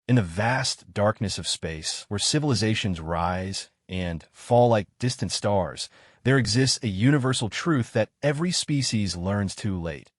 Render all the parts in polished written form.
In the vast darkness of space, where civilizations rise and fall like distant stars, there exists a universal truth that every species learns too late.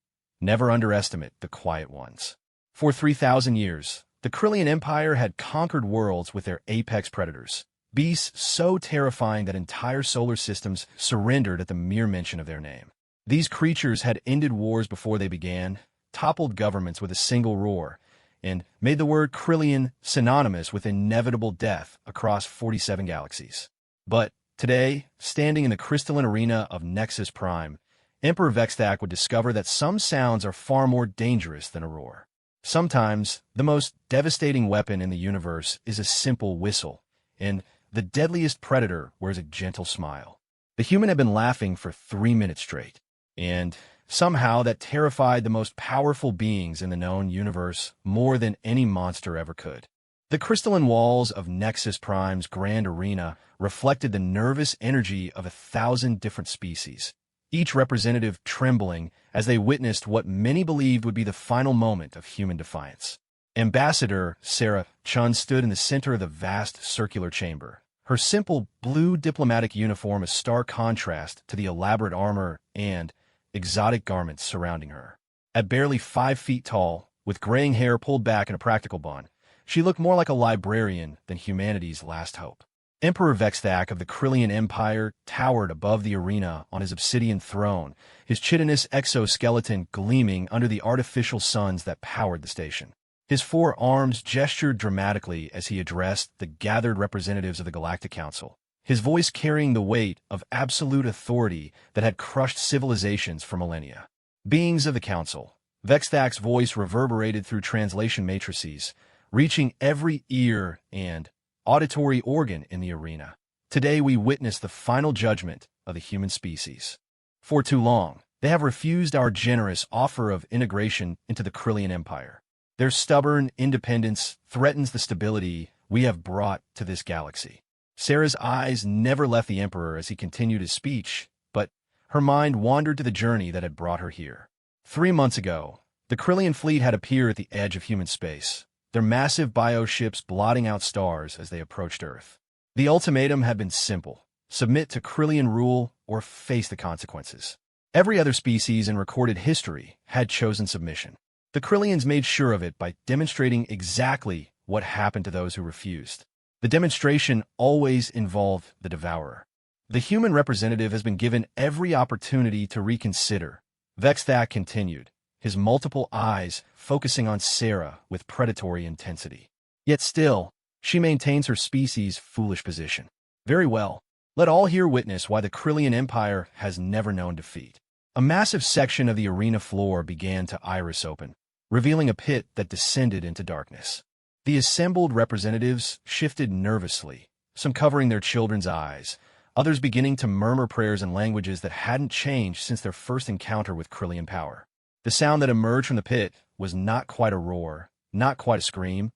Never underestimate the quiet ones. For 3,000 years, the Krillian Empire had conquered worlds with their apex predators, beasts so terrifying that entire solar systems surrendered at the mere mention of their name. These creatures had ended wars before they began, toppled governments with a single roar, and made the word Krillian synonymous with inevitable death across 47 galaxies. But today, standing in the crystalline arena of Nexus Prime, Emperor Vexthak would discover that some sounds are far more dangerous than a roar. Sometimes, the most devastating weapon in the universe is a simple whistle, and the deadliest predator wears a gentle smile. The human had been laughing for 3 minutes straight, and somehow that terrified the most powerful beings in the known universe more than any monster ever could. The crystalline walls of Nexus Prime's grand arena reflected the nervous energy of 1,000 different species, each representative trembling as they witnessed what many believed would be the final moment of human defiance. Ambassador Sarah Chun stood in the center of the vast circular chamber, her simple blue diplomatic uniform a stark contrast to the elaborate armor and exotic garments surrounding her. At barely 5 feet tall, with graying hair pulled back in a practical bun, she looked more like a librarian than humanity's last hope. Emperor Vexthak of the Krillian Empire towered above the arena on his obsidian throne, his chitinous exoskeleton gleaming under the artificial suns that powered the station. His 4 arms gestured dramatically as he addressed the gathered representatives of the Galactic Council, his voice carrying the weight of absolute authority that had crushed civilizations for millennia. Beings of the Council, Vexthak's voice reverberated through translation matrices, reaching every ear and auditory organ in the arena. Today we witness the final judgment of the human species. For too long, they have refused our generous offer of integration into the Krillian Empire. Their stubborn independence threatens the stability we have brought to this galaxy. Sarah's eyes never left the Emperor as he continued his speech, but her mind wandered to the journey that had brought her here. 3 months ago, the Krillian fleet had appeared at the edge of human space, their massive bioships blotting out stars as they approached Earth. The ultimatum had been simple: submit to Krillian rule or face the consequences. Every other species in recorded history had chosen submission. The Krillians made sure of it by demonstrating exactly what happened to those who refused. The demonstration always involved the devourer. The human representative has been given every opportunity to reconsider. Vexthak continued, his multiple eyes focusing on Sarah with predatory intensity. Yet still, she maintains her species' foolish position. Very well, let all here witness why the Krillian Empire has never known defeat. A massive section of the arena floor began to iris open, revealing a pit that descended into darkness. The assembled representatives shifted nervously, some covering their children's eyes, others beginning to murmur prayers in languages that hadn't changed since their first encounter with Krillian power. The sound that emerged from the pit was not quite a roar, not quite a scream,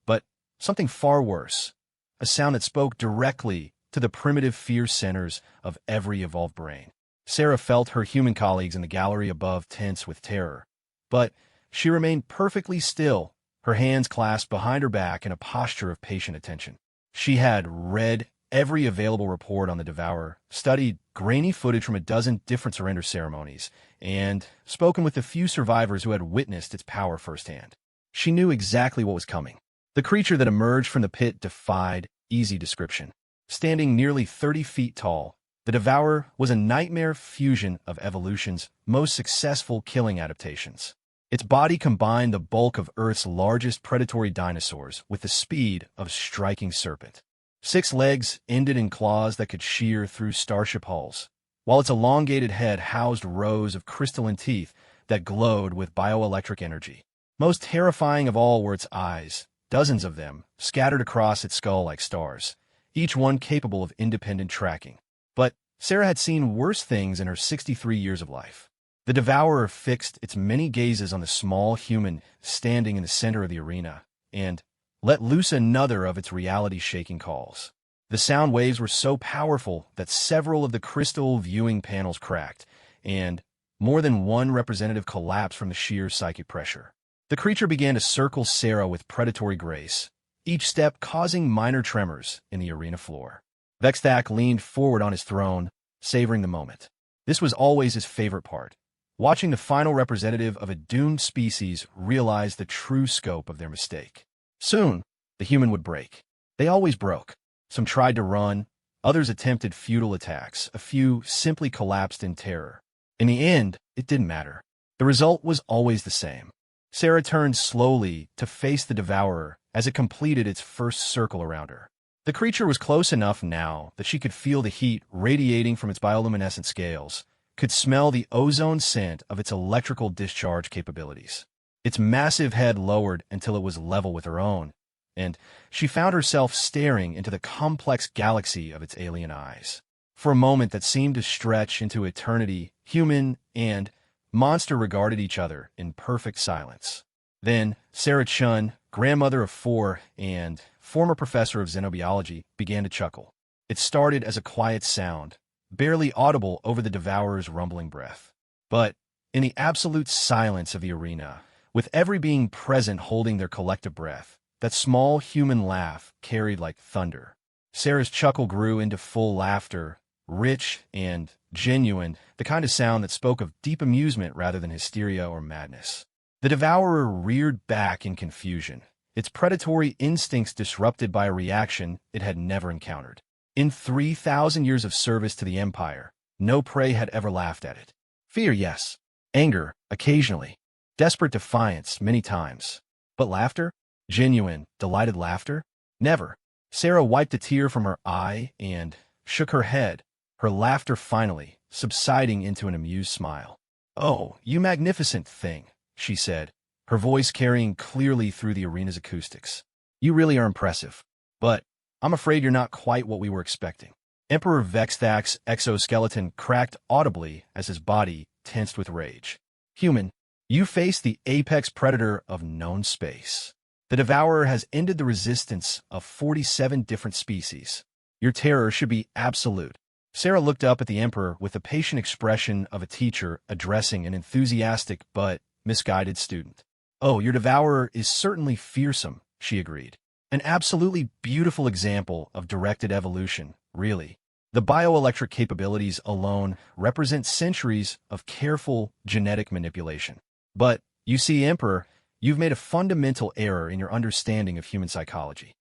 but something far worse, a sound that spoke directly to the primitive fear centers of every evolved brain. Sarah felt her human colleagues in the gallery above tense with terror, but she remained perfectly still, her hands clasped behind her back in a posture of patient attention. She had read every available report on the Devourer, studied grainy footage from a dozen different surrender ceremonies, and spoken with the few survivors who had witnessed its power firsthand. She knew exactly what was coming. The creature that emerged from the pit defied easy description. Standing nearly 30 feet tall, the Devourer was a nightmare fusion of evolution's most successful killing adaptations. Its body combined the bulk of Earth's largest predatory dinosaurs with the speed of a striking serpent. 6 legs ended in claws that could shear through starship hulls, while its elongated head housed rows of crystalline teeth that glowed with bioelectric energy. Most terrifying of all were its eyes, dozens of them, scattered across its skull like stars, each one capable of independent tracking. But Sarah had seen worse things in her 63 years of life. The Devourer fixed its many gazes on the small human standing in the center of the arena, and let loose another of its reality-shaking calls. The sound waves were so powerful that several of the crystal viewing panels cracked, and more than one representative collapsed from the sheer psychic pressure. The creature began to circle Sarah with predatory grace, each step causing minor tremors in the arena floor. Vexthak leaned forward on his throne, savoring the moment. This was always his favorite part, watching the final representative of a doomed species realize the true scope of their mistake. Soon, the human would break. They always broke. Some tried to run, others attempted futile attacks, a few simply collapsed in terror. In the end, it didn't matter. The result was always the same. Sarah turned slowly to face the devourer as it completed its first circle around her. The creature was close enough now that she could feel the heat radiating from its bioluminescent scales, could smell the ozone scent of its electrical discharge capabilities. Its massive head lowered until it was level with her own, and she found herself staring into the complex galaxy of its alien eyes. For a moment that seemed to stretch into eternity, human and monster regarded each other in perfect silence. Then, Sarah Chun, grandmother of 4 and former professor of xenobiology, began to chuckle. It started as a quiet sound, barely audible over the devourer's rumbling breath. But, in the absolute silence of the arena, with every being present holding their collective breath, that small human laugh carried like thunder. Sarah's chuckle grew into full laughter, rich and genuine, the kind of sound that spoke of deep amusement rather than hysteria or madness. The devourer reared back in confusion, its predatory instincts disrupted by a reaction it had never encountered. In 3,000 years of service to the Empire, no prey had ever laughed at it. Fear, yes. Anger, occasionally. Desperate defiance, many times. But laughter? Genuine, delighted laughter? Never. Sarah wiped a tear from her eye and shook her head, her laughter finally subsiding into an amused smile. "Oh, you magnificent thing," she said, her voice carrying clearly through the arena's acoustics. "You really are impressive. But I'm afraid you're not quite what we were expecting." Emperor Vexthak's exoskeleton cracked audibly as his body tensed with rage. "Human, you face the apex predator of known space. The devourer has ended the resistance of 47 different species. Your terror should be absolute." Sarah looked up at the Emperor with the patient expression of a teacher addressing an enthusiastic but misguided student. "Oh, your devourer is certainly fearsome," she agreed. "An absolutely beautiful example of directed evolution, really. The bioelectric capabilities alone represent centuries of careful genetic manipulation. But, you see, Emperor, you've made a fundamental error in your understanding of human psychology."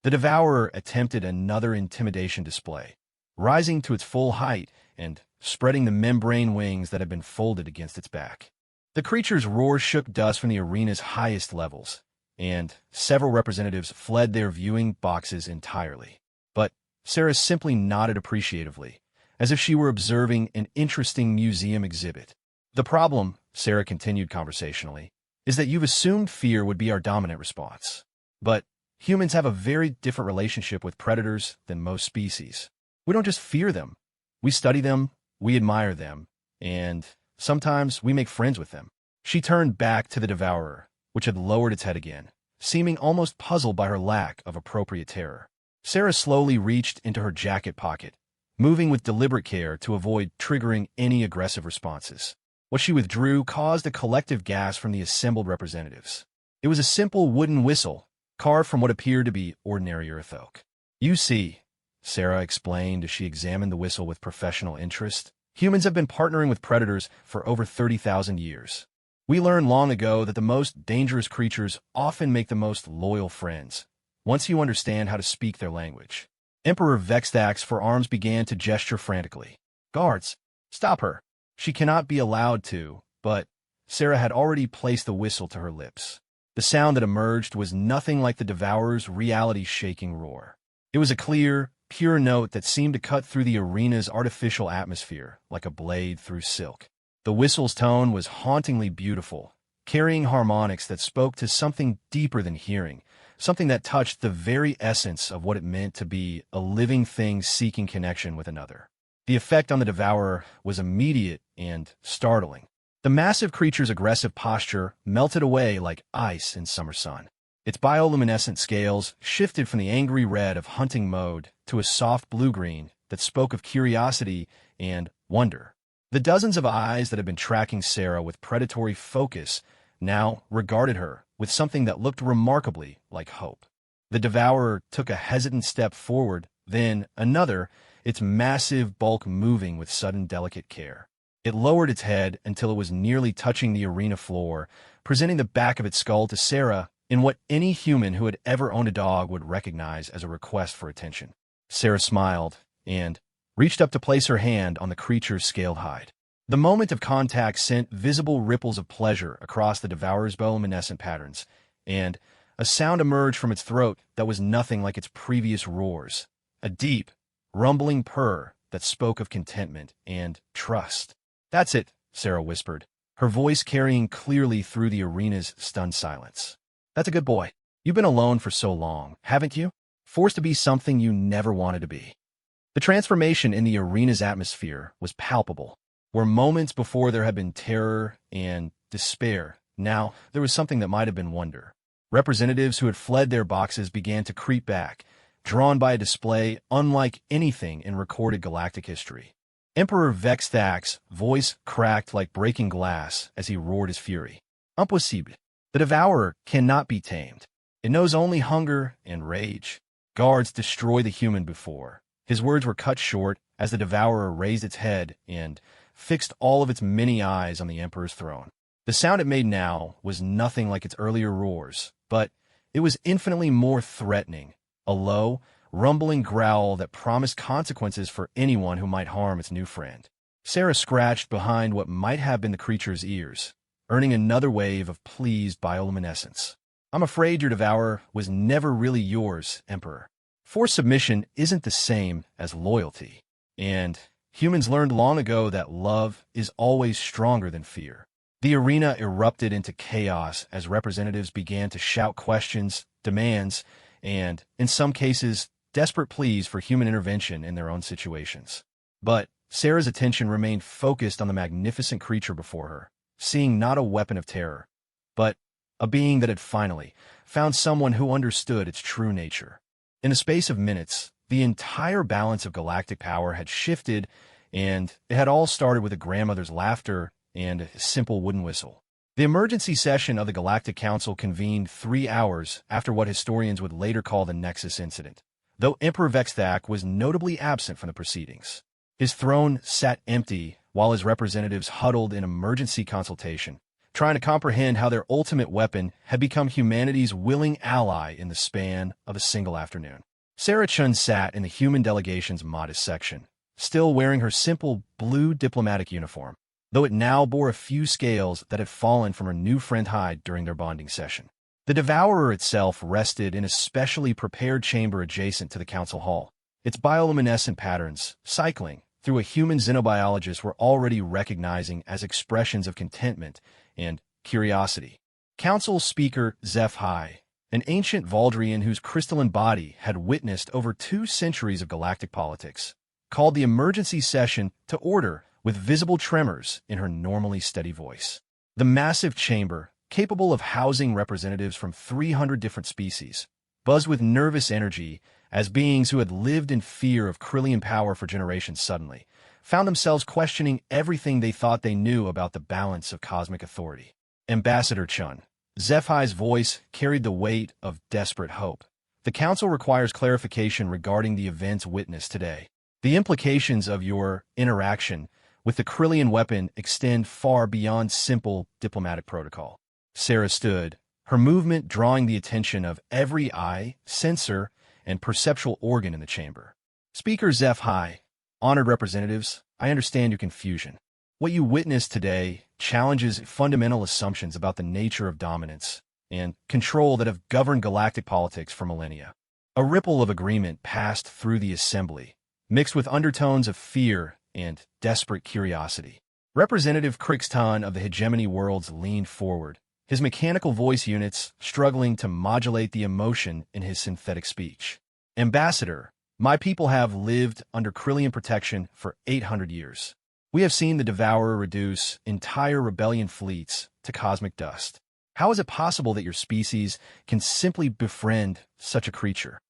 The devourer attempted another intimidation display, rising to its full height and spreading the membrane wings that had been folded against its back. The creature's roar shook dust from the arena's highest levels, and several representatives fled their viewing boxes entirely. But Sarah simply nodded appreciatively, as if she were observing an interesting museum exhibit. "The problem," Sarah continued conversationally, "is that you've assumed fear would be our dominant response. But humans have a very different relationship with predators than most species. We don't just fear them. We study them, we admire them, and sometimes we make friends with them." She turned back to the devourer, which had lowered its head again, seeming almost puzzled by her lack of appropriate terror. Sarah slowly reached into her jacket pocket, moving with deliberate care to avoid triggering any aggressive responses. What she withdrew caused a collective gasp from the assembled representatives. It was a simple wooden whistle, carved from what appeared to be ordinary earth oak. "You see," Sarah explained as she examined the whistle with professional interest, "humans have been partnering with predators for over 30,000 years. We learned long ago that the most dangerous creatures often make the most loyal friends, once you understand how to speak their language." Emperor Vexthak's forearms began to gesture frantically. "Guards, stop her. She cannot be allowed to," but Sarah had already placed the whistle to her lips. The sound that emerged was nothing like the devourer's reality-shaking roar. It was a clear, pure note that seemed to cut through the arena's artificial atmosphere like a blade through silk. The whistle's tone was hauntingly beautiful, carrying harmonics that spoke to something deeper than hearing, something that touched the very essence of what it meant to be a living thing seeking connection with another. The effect on the devourer was immediate and startling. The massive creature's aggressive posture melted away like ice in summer sun. Its bioluminescent scales shifted from the angry red of hunting mode to a soft blue-green that spoke of curiosity and wonder. The dozens of eyes that had been tracking Sarah with predatory focus now regarded her with something that looked remarkably like hope. The devourer took a hesitant step forward, then another, its massive bulk moving with sudden delicate care. It lowered its head until it was nearly touching the arena floor, presenting the back of its skull to Sarah in what any human who had ever owned a dog would recognize as a request for attention. Sarah smiled and reached up to place her hand on the creature's scaled hide. The moment of contact sent visible ripples of pleasure across the devourer's bioluminescent patterns, and a sound emerged from its throat that was nothing like its previous roars, a deep, rumbling purr that spoke of contentment and trust. "That's it," Sarah whispered, her voice carrying clearly through the arena's stunned silence. "That's a good boy. You've been alone for so long, haven't you? Forced to be something you never wanted to be." The transformation in the arena's atmosphere was palpable. Where moments before there had been terror and despair, now there was something that might have been wonder. Representatives who had fled their boxes began to creep back, drawn by a display unlike anything in recorded galactic history. Emperor Vexthak's voice cracked like breaking glass as he roared his fury. "Impossible. The devourer cannot be tamed. It knows only hunger and rage. Guards destroy the human before." His words were cut short as the devourer raised its head and fixed all of its many eyes on the Emperor's throne. The sound it made now was nothing like its earlier roars, but it was infinitely more threatening, a low, rumbling growl that promised consequences for anyone who might harm its new friend. Sarah scratched behind what might have been the creature's ears, earning another wave of pleased bioluminescence. "I'm afraid your devourer was never really yours, Emperor. Forced submission isn't the same as loyalty, and humans learned long ago that love is always stronger than fear." The arena erupted into chaos as representatives began to shout questions, demands, and, in some cases, desperate pleas for human intervention in their own situations. But Sarah's attention remained focused on the magnificent creature before her, seeing not a weapon of terror, but a being that had finally found someone who understood its true nature. In the space of minutes, the entire balance of galactic power had shifted, and it had all started with a grandmother's laughter and a simple wooden whistle. The emergency session of the Galactic Council convened 3 hours after what historians would later call the Nexus Incident, though Emperor Vexthak was notably absent from the proceedings. His throne sat empty while his representatives huddled in emergency consultation, trying to comprehend how their ultimate weapon had become humanity's willing ally in the span of a single afternoon. Sarah Chun sat in the human delegation's modest section, still wearing her simple blue diplomatic uniform, though it now bore a few scales that had fallen from her new friend hide during their bonding session. The devourer itself rested in a specially prepared chamber adjacent to the council hall, its bioluminescent patterns cycling through a human xenobiologist were already recognizing as expressions of contentment and curiosity. Council Speaker HFY, an ancient Valdrian whose crystalline body had witnessed over 2 centuries of galactic politics, called the emergency session to order with visible tremors in her normally steady voice. The massive chamber, capable of housing representatives from 300 different species, buzzed with nervous energy as beings who had lived in fear of Krillian power for generations suddenly found themselves questioning everything they thought they knew about the balance of cosmic authority. Ambassador Chun. HFY's voice carried the weight of desperate hope. The Council requires clarification regarding the events witnessed today. The implications of your interaction with the Krillian weapon extend far beyond simple diplomatic protocol. Sarah stood, her movement drawing the attention of every eye, sensor, and perceptual organ in the chamber. Speaker HFY, honored representatives, I understand your confusion. What you witnessed today challenges fundamental assumptions about the nature of dominance and control that have governed galactic politics for millennia. A ripple of agreement passed through the assembly, mixed with undertones of fear and desperate curiosity. Representative Crixton of the Hegemony Worlds leaned forward, his mechanical voice units struggling to modulate the emotion in his synthetic speech. Ambassador, my people have lived under Krillian protection for 800 years. We have seen the Devourer reduce entire rebellion fleets to cosmic dust. How is it possible that your species can simply befriend such a creature?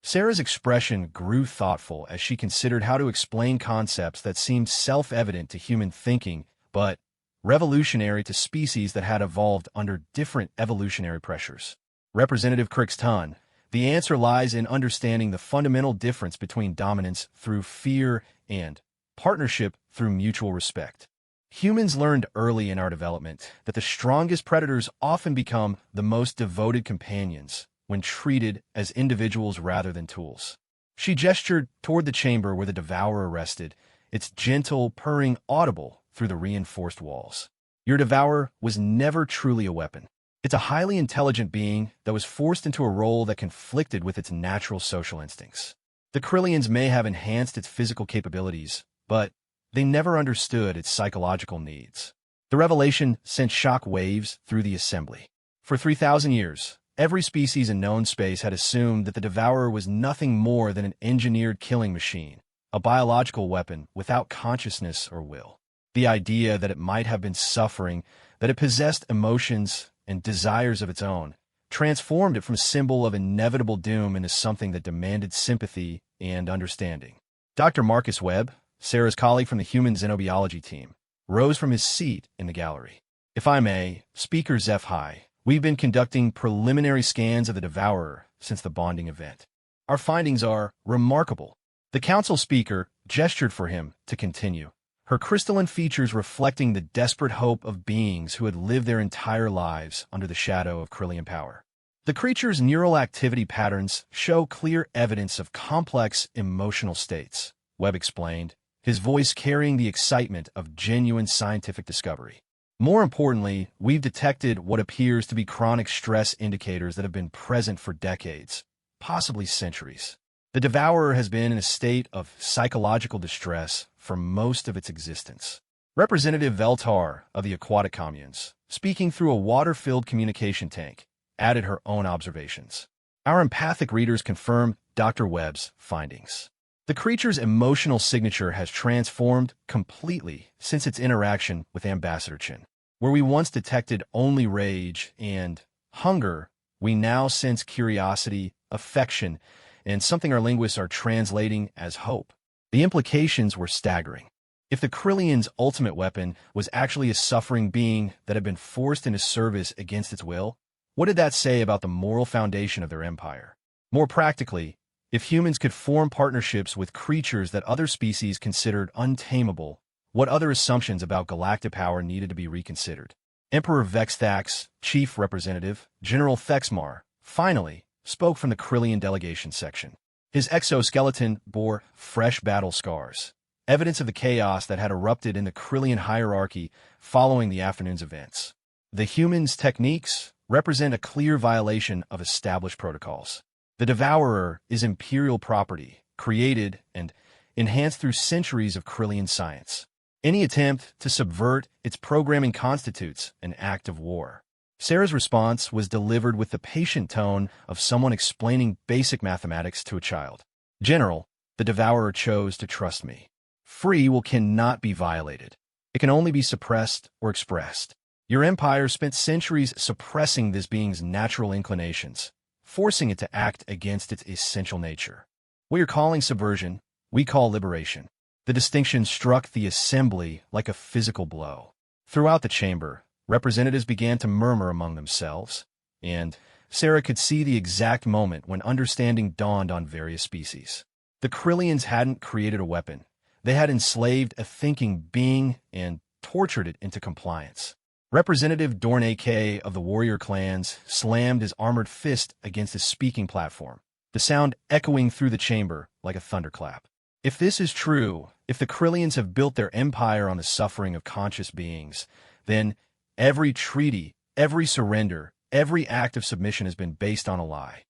Sarah's expression grew thoughtful as she considered how to explain concepts that seemed self-evident to human thinking, but revolutionary to species that had evolved under different evolutionary pressures. Representative Crixton, The answer lies in understanding the fundamental difference between dominance through fear and partnership through mutual respect. Humans learned early in our development that the strongest predators often become the most devoted companions when treated as individuals rather than tools. She gestured toward the chamber where the devourer rested, its gentle purring audible through the reinforced walls. Your devourer was never truly a weapon. It's a highly intelligent being that was forced into a role that conflicted with its natural social instincts. The Krillians may have enhanced its physical capabilities, but they never understood its psychological needs. The revelation sent shock waves through the assembly. For 3,000 years, every species in known space had assumed that the devourer was nothing more than an engineered killing machine, a biological weapon without consciousness or will. The idea that it might have been suffering, that it possessed emotions and desires of its own, transformed it from a symbol of inevitable doom into something that demanded sympathy and understanding. Dr. Marcus Webb, Sarah's colleague from the human xenobiology team, rose from his seat in the gallery. If I may, Speaker HFY, we've been conducting preliminary scans of the devourer since the bonding event. Our findings are remarkable. The council speaker gestured for him to continue, her crystalline features reflecting the desperate hope of beings who had lived their entire lives under the shadow of Krillian power. The creature's neural activity patterns show clear evidence of complex emotional states, Webb explained, his voice carrying the excitement of genuine scientific discovery. More importantly, we've detected what appears to be chronic stress indicators that have been present for decades, possibly centuries. The devourer has been in a state of psychological distress for most of its existence. Representative Veltar of the aquatic communes, speaking through a water-filled communication tank, added her own observations. Our empathic readers confirm Dr. Webb's findings. The creature's emotional signature has transformed completely since its interaction with Ambassador Chen. Where we once detected only rage and hunger, we now sense curiosity, affection, and something our linguists are translating as hope. The implications were staggering. If the Krillian's ultimate weapon was actually a suffering being that had been forced into service against its will, what did that say about the moral foundation of their empire? More practically, if humans could form partnerships with creatures that other species considered untamable, what other assumptions about galactic power needed to be reconsidered? Emperor Vexthax, Chief Representative, General Thexmar, finally, spoke from the Krillian delegation section. His exoskeleton bore fresh battle scars, evidence of the chaos that had erupted in the Krillian hierarchy following the afternoon's events. The humans' techniques represent a clear violation of established protocols. The devourer is imperial property, created and enhanced through centuries of Krillian science. Any attempt to subvert its programming constitutes an act of war. Sarah's response was delivered with the patient tone of someone explaining basic mathematics to a child. General, the devourer chose to trust me. Free will cannot be violated. It can only be suppressed or expressed. Your empire spent centuries suppressing this being's natural inclinations, forcing it to act against its essential nature. What you're calling subversion, we call liberation. The distinction struck the assembly like a physical blow. Throughout the chamber, representatives began to murmur among themselves, and Sarah could see the exact moment when understanding dawned on various species. The Krillians hadn't created a weapon. They had enslaved a thinking being and tortured it into compliance. Representative Dorne K. of the warrior clans slammed his armored fist against his speaking platform, the sound echoing through the chamber like a thunderclap. If this is true, if the Krillians have built their empire on the suffering of conscious beings, then every treaty, every surrender, every act of submission has been based on a lie.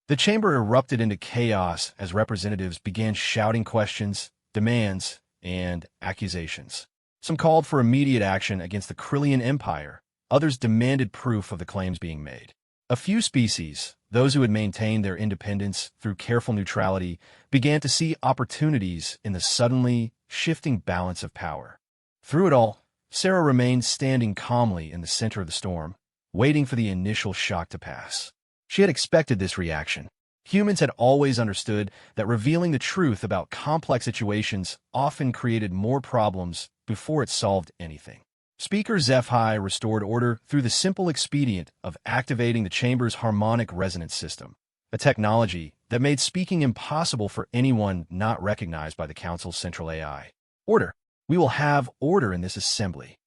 The chamber erupted into chaos as representatives began shouting questions, demands, and accusations. Some called for immediate action against the Krillian Empire. Others demanded proof of the claims being made. A few species, those who had maintained their independence through careful neutrality, began to see opportunities in the suddenly shifting balance of power. Through it all, Sarah remained standing calmly in the center of the storm, waiting for the initial shock to pass. She had expected this reaction. Humans had always understood that revealing the truth about complex situations often created more problems before it solved anything. Speaker HFY restored order through the simple expedient of activating the chamber's harmonic resonance system. a technology that made speaking impossible for anyone not recognized by the Council's central AI. Order. We will have order in this assembly.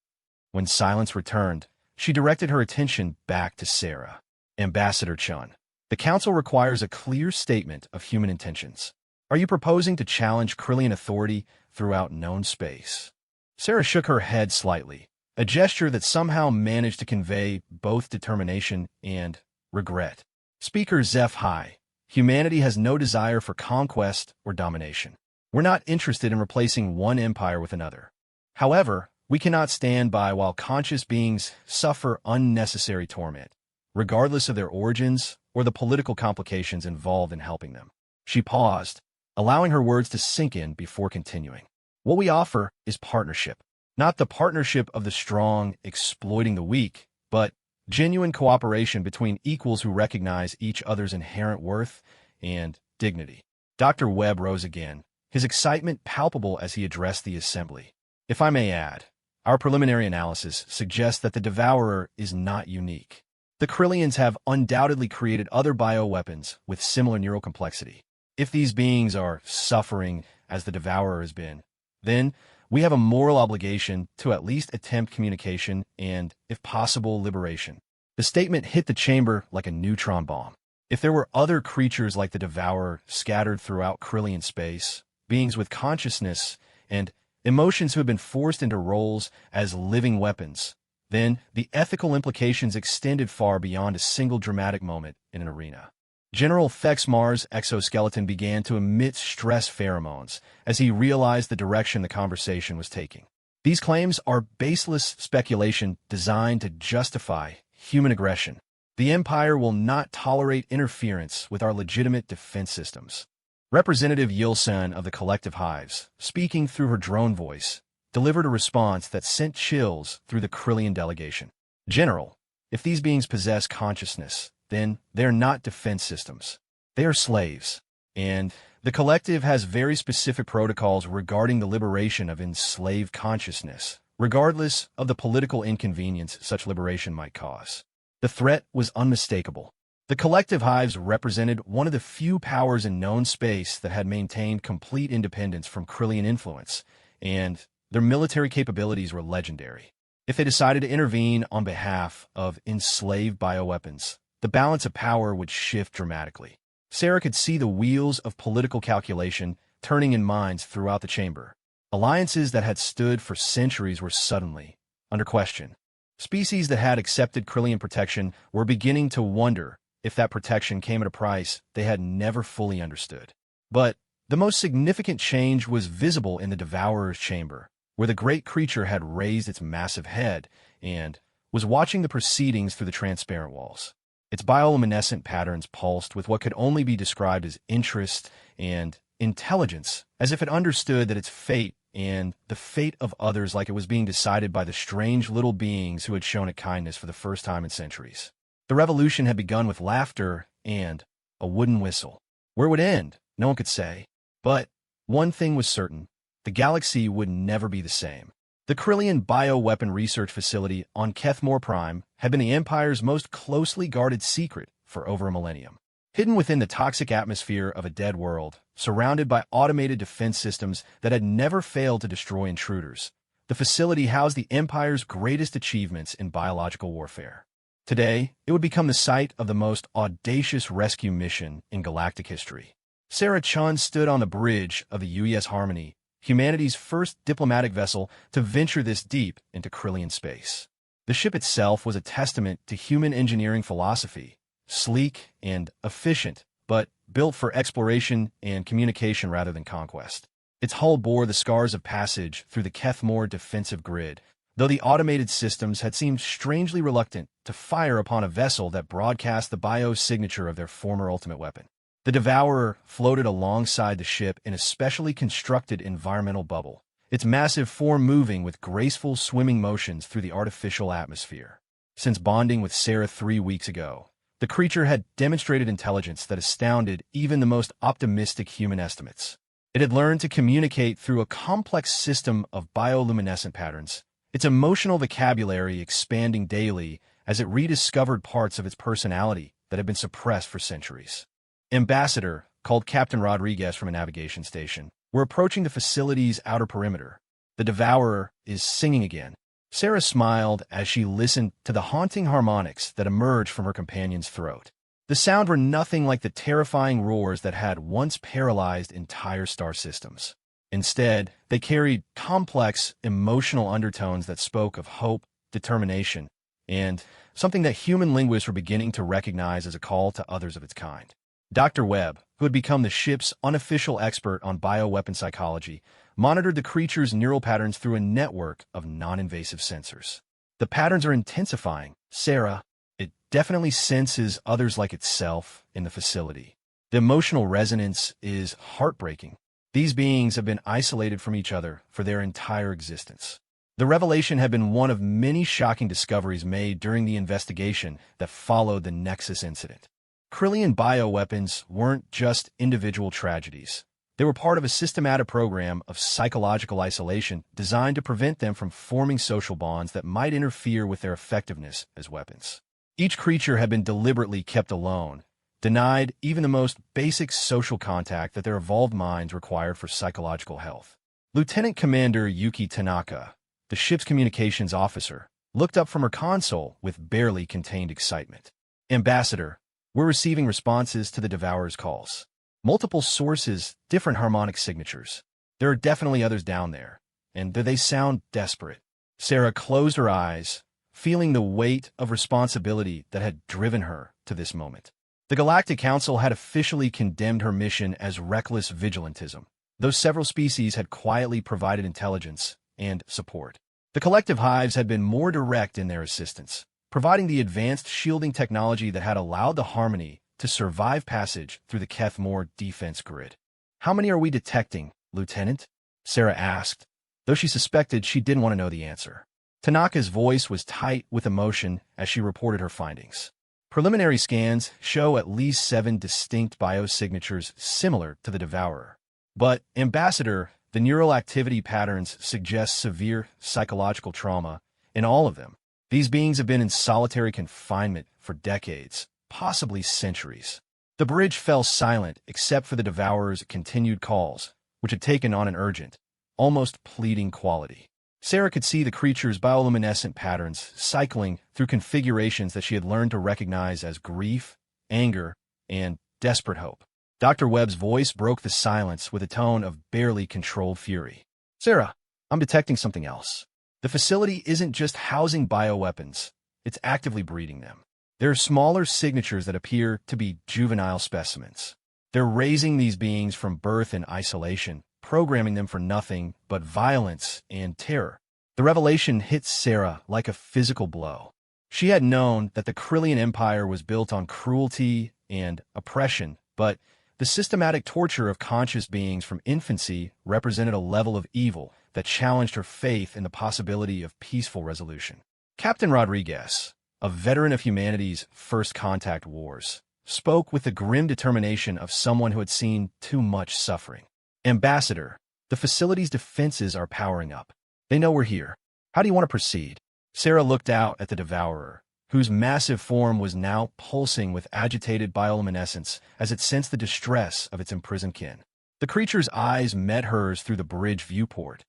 When silence returned, she directed her attention back to Sarah. Ambassador Chun, the Council requires a clear statement of human intentions. Are you proposing to challenge Krillian authority throughout known space? Sarah shook her head slightly, a gesture that somehow managed to convey both determination and regret. Speaker Zeph High, humanity has no desire for conquest or domination. We're not interested in replacing one empire with another. However, we cannot stand by while conscious beings suffer unnecessary torment, regardless of their origins or the political complications involved in helping them. She paused, allowing her words to sink in before continuing. What we offer is partnership, not the partnership of the strong exploiting the weak, but genuine cooperation between equals who recognize each other's inherent worth and dignity. Dr. Webb rose again, his excitement palpable as he addressed the assembly. If I may add, our preliminary analysis suggests that the Devourer is not unique. The Krillians have undoubtedly created other bioweapons with similar neural complexity. If these beings are suffering as the Devourer has been, then we have a moral obligation to at least attempt communication and, if possible, liberation. The statement hit the chamber like a neutron bomb. If there were other creatures like the Devourer scattered throughout Krillian space, beings with consciousness and emotions who have been forced into roles as living weapons, then the ethical implications extended far beyond a single dramatic moment in an arena. General Fexmar's exoskeleton began to emit stress pheromones as he realized the direction the conversation was taking. These claims are baseless speculation designed to justify human aggression. The Empire will not tolerate interference with our legitimate defense systems. Representative Yilsen of the Collective Hives, speaking through her drone voice, delivered a response that sent chills through the Krillian delegation. General, if these beings possess consciousness, then they're not defense systems. They are slaves. And the Collective has very specific protocols regarding the liberation of enslaved consciousness, regardless of the political inconvenience such liberation might cause. The threat was unmistakable. The Collective Hives represented one of the few powers in known space that had maintained complete independence from Krillian influence, and their military capabilities were legendary. If they decided to intervene on behalf of enslaved bioweapons, the balance of power would shift dramatically. Sarah could see the wheels of political calculation turning in minds throughout the chamber. Alliances that had stood for centuries were suddenly under question. Species that had accepted Krillian protection were beginning to wonder if that protection came at a price they had never fully understood. But the most significant change was visible in the Devourer's chamber, where the great creature had raised its massive head and was watching the proceedings through the transparent walls. Its bioluminescent patterns pulsed with what could only be described as interest and intelligence, as if it understood that its fate and the fate of others like it was being decided by the strange little beings who had shown it kindness for the first time in centuries. The revolution had begun with laughter and a wooden whistle. Where it would end, no one could say. But one thing was certain, the galaxy would never be the same. The Krillian bioweapon research facility on Kethmore Prime had been the Empire's most closely guarded secret for over a millennium. Hidden within the toxic atmosphere of a dead world, surrounded by automated defense systems that had never failed to destroy intruders, the facility housed the Empire's greatest achievements in biological warfare. Today, it would become the site of the most audacious rescue mission in galactic history. Sarah Chun stood on the bridge of the UES Harmony, humanity's first diplomatic vessel to venture this deep into Krillian space. The ship itself was a testament to human engineering philosophy, sleek and efficient, but built for exploration and communication rather than conquest. Its hull bore the scars of passage through the Kethmore defensive grid, though the automated systems had seemed strangely reluctant to fire upon a vessel that broadcast the bio-signature of their former ultimate weapon. The Devourer floated alongside the ship in a specially constructed environmental bubble, its massive form moving with graceful swimming motions through the artificial atmosphere. Since bonding with Sarah 3 weeks ago, the creature had demonstrated intelligence that astounded even the most optimistic human estimates. It had learned to communicate through a complex system of bioluminescent patterns, its emotional vocabulary expanding daily as it rediscovered parts of its personality that had been suppressed for centuries. Ambassador, called Captain Rodriguez from a navigation station. We're approaching the facility's outer perimeter. The Devourer is singing again. Sarah smiled as she listened to the haunting harmonics that emerged from her companion's throat. The sound were nothing like the terrifying roars that had once paralyzed entire star systems. Instead, they carried complex, emotional undertones that spoke of hope, determination, and something that human linguists were beginning to recognize as a call to others of its kind. Dr. Webb, who had become the ship's unofficial expert on bioweapon psychology, monitored the creature's neural patterns through a network of non-invasive sensors. The patterns are intensifying, Sarah. It definitely senses others like itself in the facility. The emotional resonance is heartbreaking. These beings have been isolated from each other for their entire existence. The revelation had been one of many shocking discoveries made during the investigation that followed the Nexus incident. Krillian bioweapons weren't just individual tragedies. They were part of a systematic program of psychological isolation designed to prevent them from forming social bonds that might interfere with their effectiveness as weapons. Each creature had been deliberately kept alone, denied even the most basic social contact that their evolved minds required for psychological health. Lieutenant Commander Yuki Tanaka, the ship's communications officer, looked up from her console with barely contained excitement. Ambassador, we're receiving responses to the Devourer's calls. Multiple sources, different harmonic signatures. There are definitely others down there, and they sound desperate. Sarah closed her eyes, feeling the weight of responsibility that had driven her to this moment. The Galactic Council had officially condemned her mission as reckless vigilantism, though several species had quietly provided intelligence and support. The collective hives had been more direct in their assistance, providing the advanced shielding technology that had allowed the Harmony to survive passage through the Kethmore defense grid. How many are we detecting, Lieutenant? Sarah asked, though she suspected she didn't want to know the answer. Tanaka's voice was tight with emotion as she reported her findings. Preliminary scans show at least 7 distinct biosignatures similar to the Devourer. But, Ambassador, the neural activity patterns suggest severe psychological trauma in all of them. These beings have been in solitary confinement for decades, possibly centuries. The bridge fell silent except for the Devourer's continued calls, which had taken on an urgent, almost pleading quality. Sarah could see the creature's bioluminescent patterns cycling through configurations that she had learned to recognize as grief, anger, and desperate hope. Dr. Webb's voice broke the silence with a tone of barely controlled fury. Sarah, I'm detecting something else. The facility isn't just housing bioweapons, it's actively breeding them. There are smaller signatures that appear to be juvenile specimens. They're raising these beings from birth in isolation, programming them for nothing but violence and terror. The revelation hit Sarah like a physical blow. She had known that the Krillian Empire was built on cruelty and oppression, but the systematic torture of conscious beings from infancy represented a level of evil that challenged her faith in the possibility of peaceful resolution. Captain Rodriguez, a veteran of humanity's first contact wars, spoke with the grim determination of someone who had seen too much suffering. Ambassador, the facility's defenses are powering up. They know we're here. How do you want to proceed? Sarah looked out at the Devourer, whose massive form was now pulsing with agitated bioluminescence as it sensed the distress of its imprisoned kin. The creature's eyes met hers through the bridge viewport,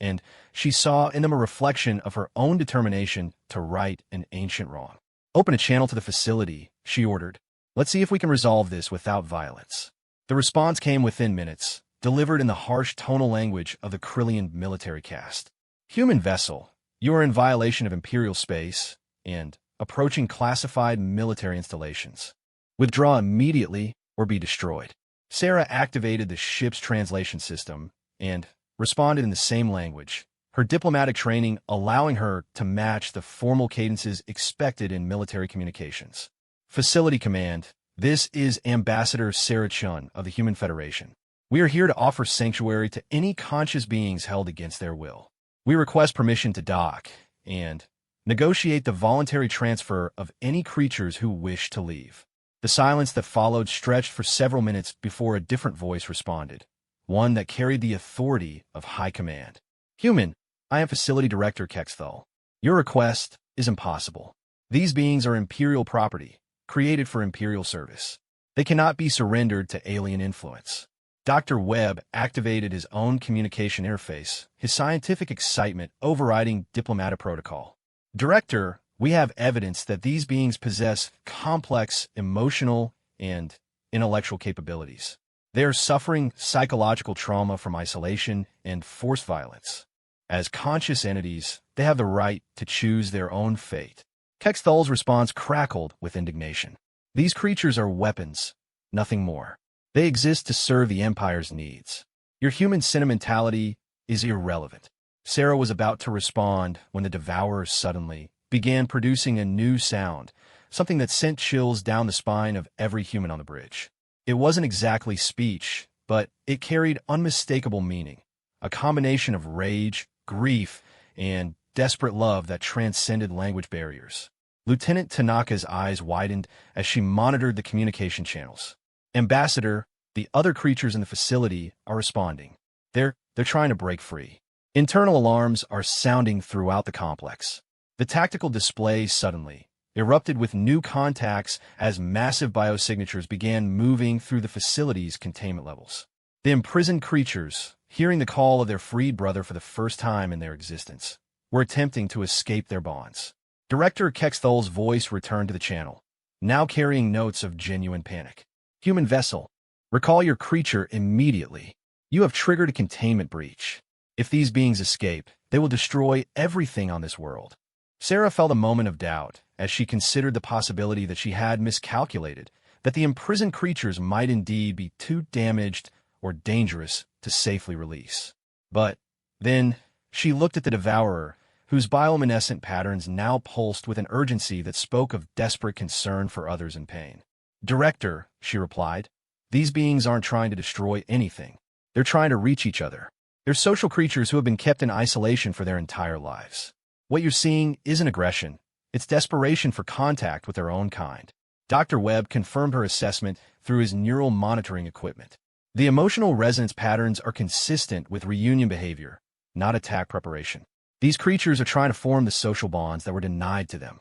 and she saw in them a reflection of her own determination to right an ancient wrong. Open a channel to the facility, she ordered. Let's see if we can resolve this without violence. The response came within minutes, delivered in the harsh tonal language of the Krillian military caste. Human vessel, you are in violation of Imperial space and approaching classified military installations. Withdraw immediately or be destroyed. Sarah activated the ship's translation system and responded in the same language, her diplomatic training allowing her to match the formal cadences expected in military communications. Facility Command, this is Ambassador Sarah Chun of the Human Federation. We are here to offer sanctuary to any conscious beings held against their will. We request permission to dock and negotiate the voluntary transfer of any creatures who wish to leave. The silence that followed stretched for several minutes before a different voice responded, one that carried the authority of high command. Human, I am Facility Director Kexthal. Your request is impossible. These beings are Imperial property, created for Imperial service. They cannot be surrendered to alien influence. Dr. Webb activated his own communication interface, his scientific excitement overriding diplomatic protocol. Director, we have evidence that these beings possess complex emotional and intellectual capabilities. They are suffering psychological trauma from isolation and forced violence. As conscious entities, they have the right to choose their own fate. Kexthal's response crackled with indignation. These creatures are weapons, nothing more. They exist to serve the Empire's needs. Your human sentimentality is irrelevant. Sarah was about to respond when the Devourers suddenly began producing a new sound, something that sent chills down the spine of every human on the bridge. It wasn't exactly speech, but it carried unmistakable meaning, a combination of rage, grief, and desperate love that transcended language barriers. Lieutenant Tanaka's eyes widened as she monitored the communication channels. Ambassador, the other creatures in the facility are responding. They're trying to break free. Internal alarms are sounding throughout the complex. The tactical display suddenly erupted with new contacts as massive biosignatures began moving through the facility's containment levels. The imprisoned creatures, hearing the call of their freed brother for the first time in their existence, were attempting to escape their bonds. Director Kexthal's voice returned to the channel, now carrying notes of genuine panic. Human vessel, recall your creature immediately. You have triggered a containment breach. If these beings escape, they will destroy everything on this world. Sarah felt a moment of doubt as she considered the possibility that she had miscalculated, that the imprisoned creatures might indeed be too damaged or dangerous to safely release. But then she looked at the Devourer, whose bioluminescent patterns now pulsed with an urgency that spoke of desperate concern for others in pain. Director, she replied, these beings aren't trying to destroy anything. They're trying to reach each other. They're social creatures who have been kept in isolation for their entire lives. What you're seeing isn't aggression. It's desperation for contact with their own kind. Dr. Webb confirmed her assessment through his neural monitoring equipment. The emotional resonance patterns are consistent with reunion behavior, not attack preparation. These creatures are trying to form the social bonds that were denied to them.